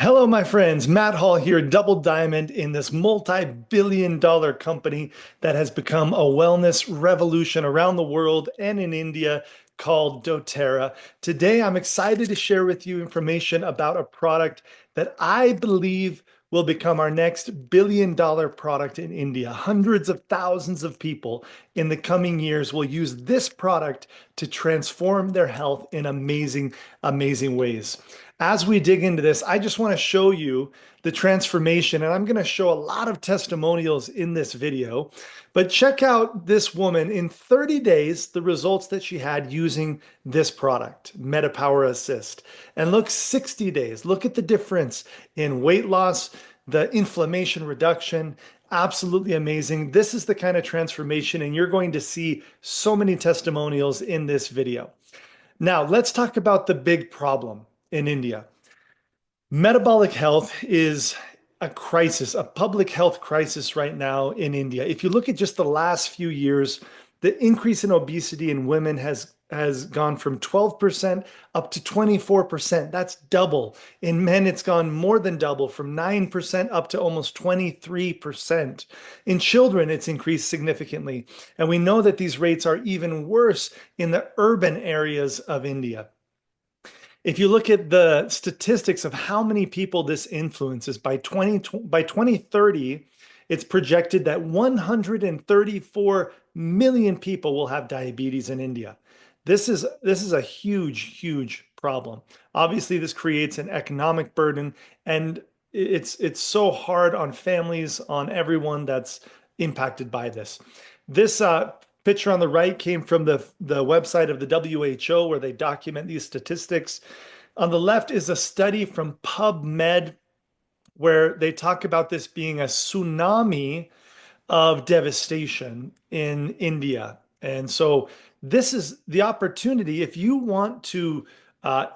Hello, my friends. Matt Hall here, Double Diamond in this multi-billion-dollar company that has become a wellness revolution around the world and in India called doTERRA. Today, I'm excited to share with you information about a product that I believe will become our next billion-dollar product in India. Hundreds of thousands of people in the coming years will use this product to transform their health in amazing, amazing ways. As we dig into this, I just want to show you the transformation, and I'm going to show a lot of testimonials in this video. But check out this woman in 30 days, the results that she had using this product, MetaPWR Assist. And look, 60 days, look at the difference in weight loss, the inflammation reduction. Absolutely amazing. This is the kind of transformation, and you're going to see so many testimonials in this video. Now, let's talk about the big problem in India. Metabolic health is a crisis, a public health crisis right now in India. If you look at just the last few years, the increase in obesity in women has gone from 12% up to 24%. That's double. In men, it's gone more than double, from 9% up to almost 23%. In children, it's increased significantly. And we know that these rates are even worse in the urban areas of India. If you look at the statistics of how many people this influences, by 2030, it's projected that 134 million people will have diabetes in India. This is a huge problem. Obviously, this creates an economic burden, and it's so hard on families, on everyone that's impacted by this. This picture on the right came from the website of the WHO, where they document these statistics. On the left is a study from PubMed, where they talk about this being a tsunami of devastation in India. And so this is the opportunity if you want to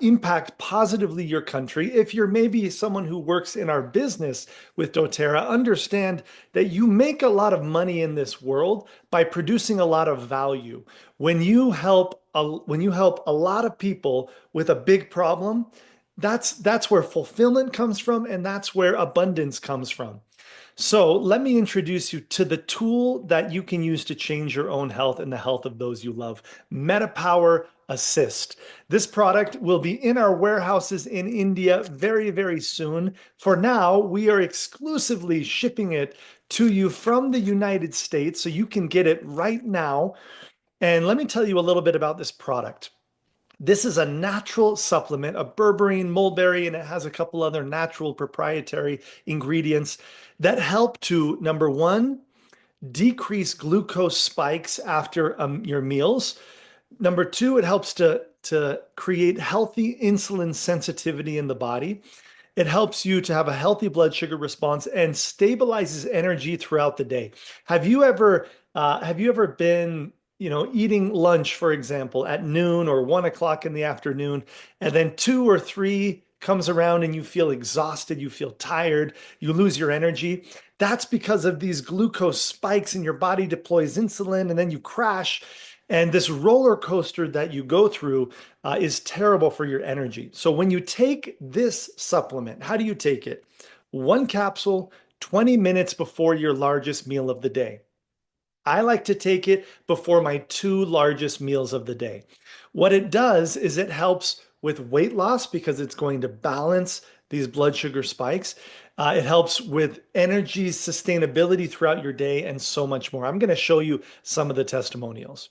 impact positively your country. If you're maybe someone who works in our business with doTERRA, understand that you make a lot of money in this world by producing a lot of value. When you help a lot of people with a big problem, that's where fulfillment comes from, and that's where abundance comes from. So let me introduce you to the tool that you can use to change your own health and the health of those you love, MetaPWR Assist. This product will be in our warehouses in India very, very soon. For now, we are exclusively shipping it to you from the United States, so you can get it right now. And let me tell you a little bit about this product. This is a natural supplement, a berberine, mulberry, and it has a couple other natural proprietary ingredients that help to, number one, decrease glucose spikes after your meals. Number two, it helps to create healthy insulin sensitivity in the body. It helps you to have a healthy blood sugar response and stabilizes energy throughout the day. Have you ever been, eating lunch, for example, at noon or 1 o'clock in the afternoon, and then 2 or 3 comes around and you feel exhausted, you feel tired, you lose your energy? That's because of these glucose spikes, and your body deploys insulin, and then you crash. And this roller coaster that you go through is terrible for your energy. So when you take this supplement, how do you take it? One capsule, 20 minutes before your largest meal of the day. I like to take it before my 2 largest meals of the day. What it does is it helps with weight loss because it's going to balance these blood sugar spikes. It helps with energy sustainability throughout your day and so much more. I'm going to show you some of the testimonials.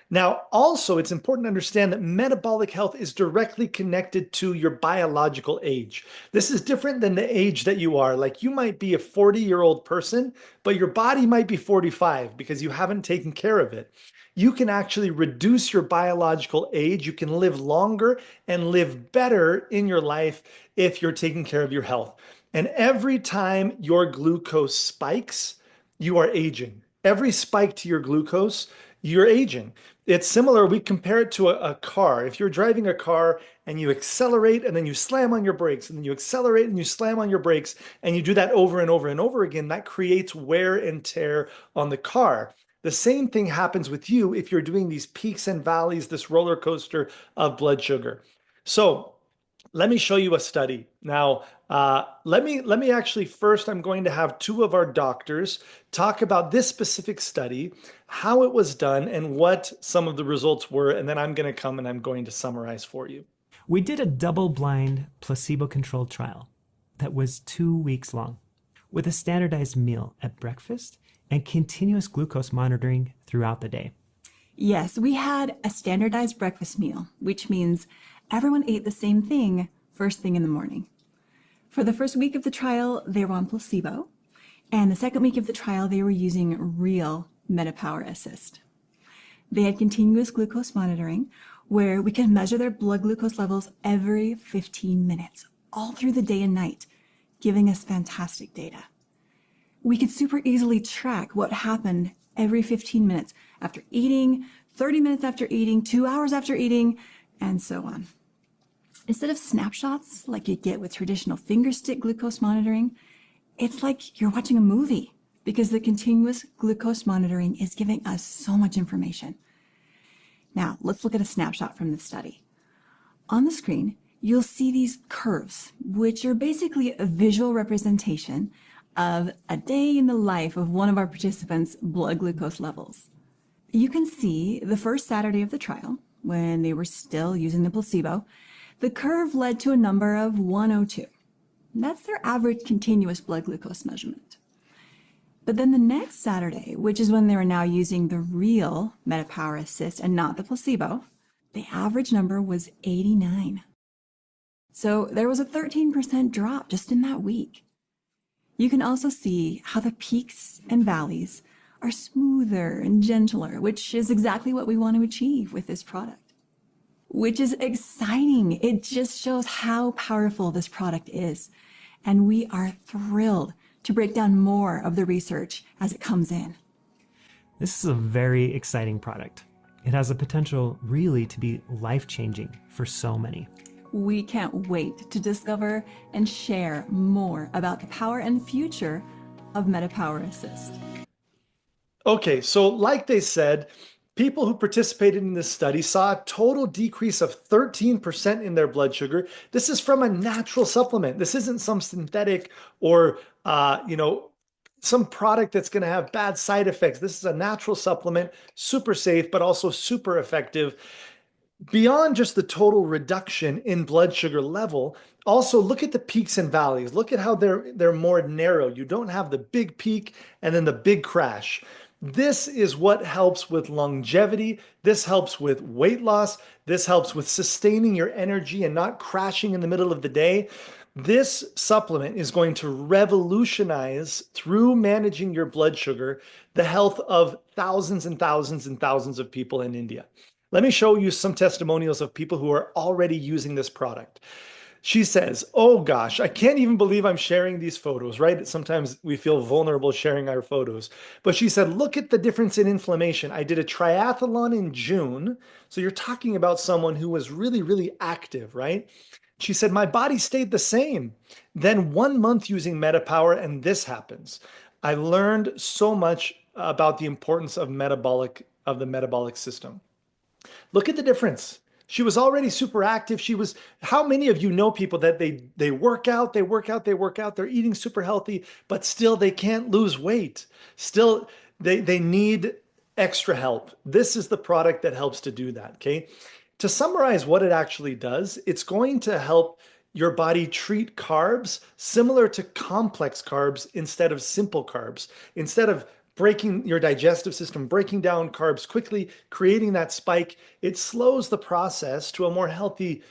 Now, also, it's important to understand that metabolic health is directly connected to your biological age. This is different than the age that you are. Like, you might be a 40-year-old person, but your body might be 45 because you haven't taken care of it. You can actually reduce your biological age. You can live longer and live better in your life if you're taking care of your health. And every time your glucose spikes, you are aging. Every spike to your glucose, you're aging. It's similar. We compare it to a car. If you're driving a car and you accelerate and then you slam on your brakes, and then you accelerate and you slam on your brakes, and you do that over and over and over again, that creates wear and tear on the car. The same thing happens with you if you're doing these peaks and valleys, this roller coaster of blood sugar. So Let me show you a study. Now, let me actually first, I'm going to have two of our doctors talk about this specific study, how it was done, and what some of the results were, and then I'm going to come and I'm going to summarize for you. We did a double blind, placebo controlled trial that was 2 weeks long with a standardized meal at breakfast and continuous glucose monitoring throughout the day. Yes, we had a standardized breakfast meal, which means everyone ate the same thing first thing in the morning. For the first week of the trial, they were on placebo, and the second week of the trial, they were using real MetaPWR Assist. They had continuous glucose monitoring, where we could measure their blood glucose levels every 15 minutes, all through the day and night, giving us fantastic data. We could super easily track what happened every 15 minutes after eating, 30 minutes after eating, 2 hours after eating, and so on. Instead of snapshots like you get with traditional fingerstick glucose monitoring, it's like you're watching a movie because the continuous glucose monitoring is giving us so much information. Now, let's look at a snapshot from this study. On the screen, you'll see these curves, which are basically a visual representation of a day in the life of one of our participants' blood glucose levels. You can see the first Saturday of the trial, when they were still using the placebo, the curve led to a number of 102. That's their average continuous blood glucose measurement. But then the next Saturday, which is when they were now using the real MetaPWR Assist and not the placebo, the average number was 89. So there was a 13% drop just in that week. You can also see how the peaks and valleys are smoother and gentler, which is exactly what we want to achieve with this product. Which is exciting. It just shows how powerful this product is. And we are thrilled to break down more of the research as it comes in. This is a very exciting product. It has the potential really to be life-changing for so many. We can't wait to discover and share more about the power and future of MetaPWR Assist. Okay, so like they said, people who participated in this study saw a total decrease of 13% in their blood sugar. This is from a natural supplement. This isn't some synthetic or, some product that's going to have bad side effects. This is a natural supplement, super safe, but also super effective. Beyond just the total reduction in blood sugar level, also look at the peaks and valleys. Look at how they're more narrow. You don't have the big peak and then the big crash. This is what helps with longevity. This helps with weight loss. This helps with sustaining your energy and not crashing in the middle of the day. This supplement is going to revolutionize, through managing your blood sugar, the health of thousands and thousands and thousands of people in India. Let me show you some testimonials of people who are already using this product. She says, "Oh gosh, I can't even believe I'm sharing these photos," right? Sometimes we feel vulnerable sharing our photos. But she said, "Look at the difference in inflammation. I did a triathlon in June." So you're talking about someone who was really, really active, right? She said, "My body stayed the same. Then 1 month using MetaPWR and this happens. I learned so much about the importance of the metabolic system." Look at the difference. She was already super active. How many of you know people that they work out, they're eating super healthy, but still they can't lose weight. Still, they need extra help. This is the product that helps to do that, okay? To summarize what it actually does, it's going to help your body treat carbs similar to complex carbs instead of simple carbs. Instead of breaking your digestive system, breaking down carbs quickly, creating that spike, it slows the process to a more healthy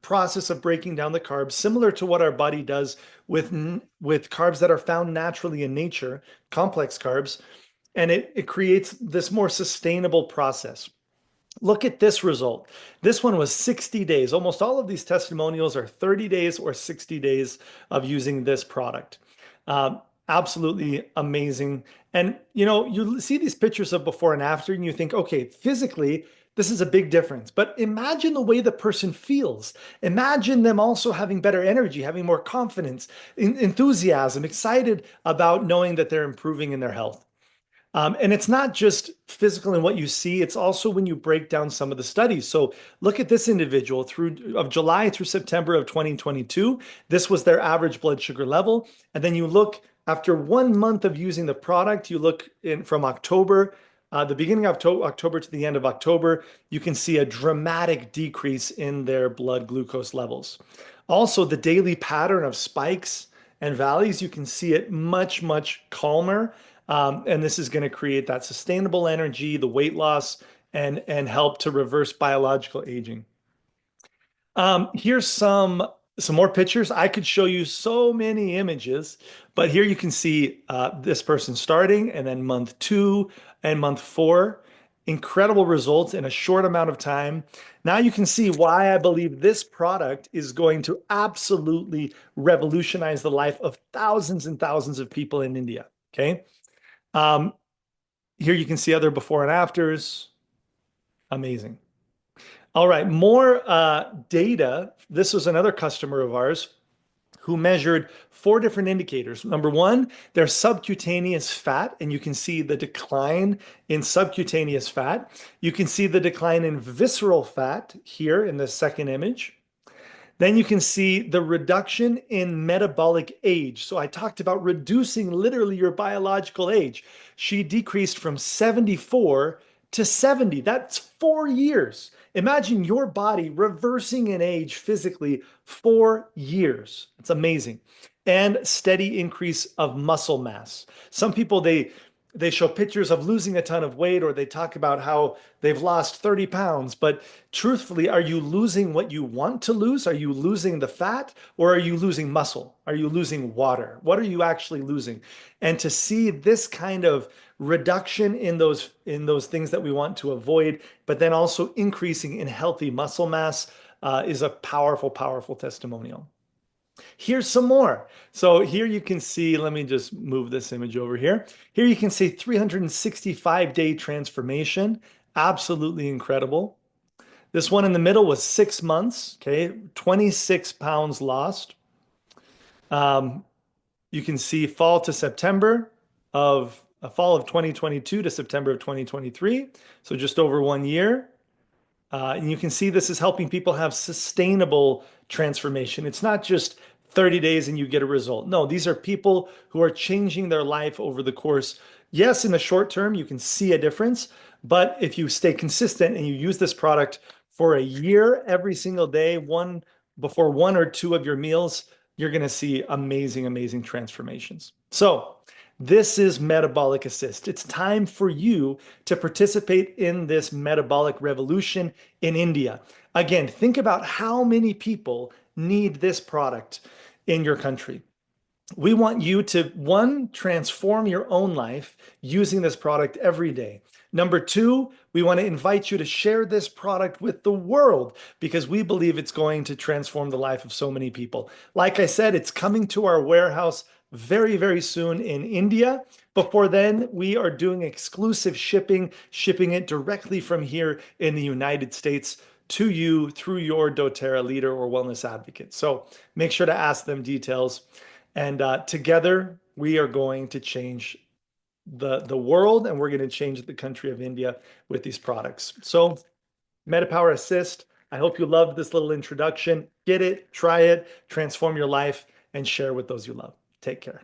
process of breaking down the carbs, similar to what our body does with carbs that are found naturally in nature, complex carbs, and it creates this more sustainable process. Look at this result. This one was 60 days. Almost all of these testimonials are 30 days or 60 days of using this product. Absolutely amazing. And you see these pictures of before and after, and you think, okay, physically, this is a big difference. But imagine the way the person feels. Imagine them also having better energy, having more confidence, enthusiasm, excited about knowing that they're improving in their health. And it's not just physical in what you see, it's also when you break down some of the studies. So look at this individual of July through September of 2022. This was their average blood sugar level. And then you look after 1 month of using the product, you look in from October, the beginning of October to the end of October, you can see a dramatic decrease in their blood glucose levels. Also, the daily pattern of spikes and valleys, you can see it much, much calmer. And this is going to create that sustainable energy, the weight loss, and help to reverse biological aging. Here's some more pictures. I could show you so many images, but here you can see this person starting, and then month 2 and month 4. Incredible results in a short amount of time. Now you can see why I believe this product is going to absolutely revolutionize the life of thousands and thousands of people in India. Okay. Um, Here you can see other before and afters. Amazing. All right, more data. This was another customer of ours who measured 4 different indicators. Number one, their subcutaneous fat, and you can see the decline in subcutaneous fat. You can see the decline in visceral fat here in the second image. Then you can see the reduction in metabolic age. So I talked about reducing literally your biological age. She decreased from 74 to 70. That's 4 years. Imagine your body reversing in age physically 4 years. It's amazing. And steady increase of muscle mass. Some people, they show pictures of losing a ton of weight, or they talk about how they've lost 30 pounds. But truthfully, are you losing what you want to lose? Are you losing the fat, or are you losing muscle? Are you losing water? What are you actually losing? And to see this kind of reduction in those things that we want to avoid, but then also increasing in healthy muscle mass is a powerful, powerful testimonial. Here's some more. So here you can see, let me just move this image over here. Here you can see 365-day transformation. Absolutely incredible. This one in the middle was 6 months, okay, 26 pounds lost. You can see fall to September of fall of 2022 to September of 2023. So just over 1 year. And you can see this is helping people have sustainable transformation. It's not just 30 days and you get a result. No, these are people who are changing their life over the course. Yes, in the short term, you can see a difference, but if you stay consistent and you use this product for a year, every single day, before 1 or 2 of your meals, you're going to see amazing, amazing transformations. So this is Metabolic Assist. It's time for you to participate in this metabolic revolution in India. Again, think about how many people need this product in your country. We want you to, one, transform your own life using this product every day. Number 2, we want to invite you to share this product with the world because we believe it's going to transform the life of so many people. Like I said, it's coming to our warehouse very, very soon in India. Before then, we are doing exclusive shipping it directly from here in the United States to you through your doTERRA leader or wellness advocate. So make sure to ask them details. And together, we are going to change the world, and we're going to change the country of India with these products. So MetaPWR Assist, I hope you loved this little introduction. Get it, try it, transform your life, and share with those you love. Take care.